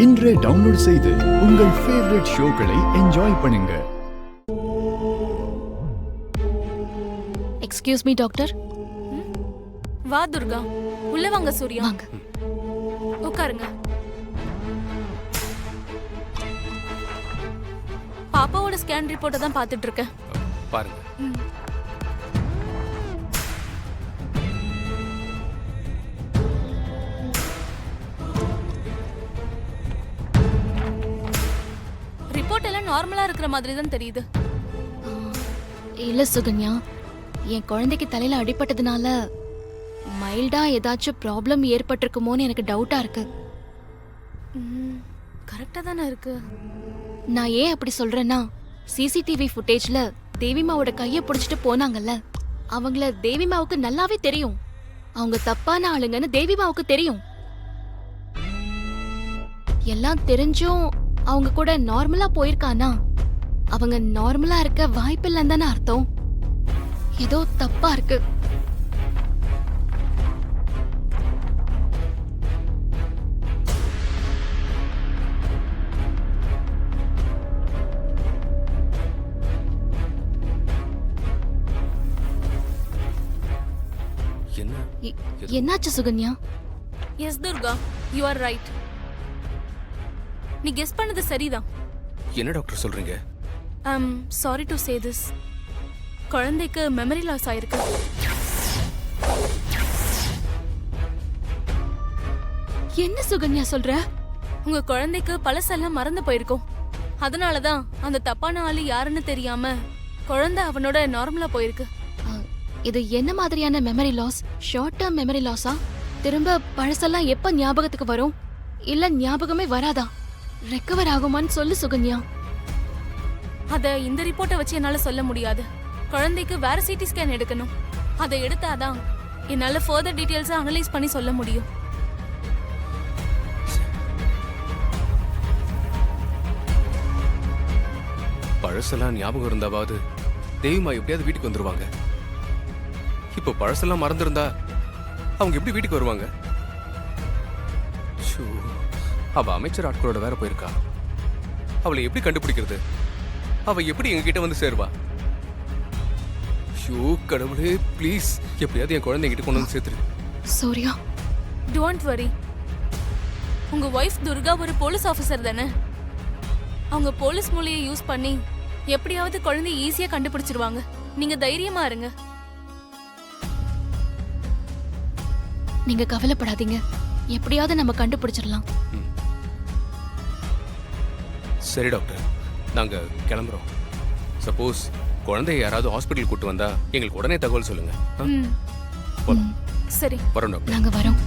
இன்றே டவுன்லோட் செய்து உங்கள் ஃபேவரட் ஷோக்களை என்ஜாய் பண்ணுங்க. Excuse me doctor. வா துர்கா, உள்ள வாங்க. சூர்யா வாங்க. உட்காருங்க. பாப்பாவோட ஸ்கேன் ரிப்போர்ட்டை தான் பார்த்துட்டு இருக்கேன். பாருங்க. ரிப்போர்ட் எல்லாம் நார்மலா இருக்கிற மாதிரி தான் தெரியுது. இல்ல சுகன்யா, என் குழந்தைக்கு தலையில அடிபட்டதுனால மைல்டா ஏதாச்சும் ப்ராப்ளம் ஏற்பட்டிருக்குமோன்னு எனக்கு டவுட்டா இருக்கு. கரெக்டா தானே இருக்கு. நான் ஏன் அப்படி சொல்றேன்னா, சிசிடிவி ஃபுட்டேஜ்ல தேவிமாவோட கைய பிடிச்சிட்டு போனாங்கல்ல, அவங்கள தேவிமாவுக்கு நல்லாவே தெரியும். அவங்க தப்பான ஆளுங்கன்னு தேவிமாவுக்கு தெரியும். எல்லாம் தெரிஞ்சும் அவங்க கூட நார்மலா போயிருக்கானா, அவங்க நார்மலா இருக்க வாய்ப்பில்லைன்னு தானே அர்த்தம். ஏதோ தப்பா இருக்கு. என்னாச்சு Sukanya? Yes Durga, you are right. நீ கெஸ் பண்ணது சரிதான். என்ன டாக்டர் சொல்றீங்க? சாரி டு சே திஸ், குழந்தைக்கு மெமரி லாஸ் ஆயிருக்கு. என்ன சுகன்யா சொல்ற? உங்க குழந்தைக்கு பழசெல்லாம் மறந்து போயிருக்கும். அதனாலதான் அந்த தப்பான ஆளு யாருன்னு தெரியாம குழந்தை அவனோட நார்மலா போயிருக்கு. இது என்ன மாதிரியான memory loss? Short term memory லாஸா? திரும்ப பழசெல்லாம் எப்ப ஞாபகத்துக்கு வரும்? இல்ல ஞாபகமே வராதா? ரெக்கவர் ஆகுமான்னு சொல்லு சுகன்யா. அத இந்த ரிப்போர்ட்டை வச்சு என்னால சொல்ல முடியாது. குழந்தைக்கு வேற சிடி ஸ்கேன் எடுக்கணும். அதை எடுத்தாதான் என்னால ஃபர்தர் டீடைல்ஸ் அனலைஸ் பண்ணி சொல்ல முடியும். பழசெல்லாம் ஞாபகம் இருந்தாவது தேவிமா எப்படியாவது வீட்டுக்கு வந்துருவாங்க. இப்போ பழசெல்லாம் மறந்துருந்தா அவங்க எப்படி வீட்டுக்கு வருவாங்க? அவ அமைச்சர் ஆட்களோட வேற போயிருக்கா. அவளை எப்படி கண்டுபிடிக்கிறது? அவ எப்படி எங்க கிட்ட வந்து சேருவா? ஷோ கடவுளே, ப்ளீஸ் எப்படியாவது என் குழந்தை கிட்ட கொண்டு வந்து சேர்த்துரு. Surya, don't worry. உங்க ஒய்ஃப் துர்கா ஒரு போலீஸ் ஆபீசர் தானே. அவங்க போலீஸ் மூலையை யூஸ் பண்ணி எப்படியாவது குழந்தைய ஈஸியா கண்டுபிடிச்சிருவாங்க. நீங்க தைரியமா இருங்க. நீங்க கவலைப்படாதீங்க, எப்படியாவது நம்ம கண்டுபிடிச்சிடலாம். சரி டாக்டர், நாங்க கிளம்புறோம். சப்போஸ் குழந்தைய யாராவது ஹாஸ்பிட்டல் கூட்டு வந்தா எங்களுக்கு உடனே தகவல் சொல்லுங்க. சரி, வரோம் டாக்டர். நாங்க வரோம்.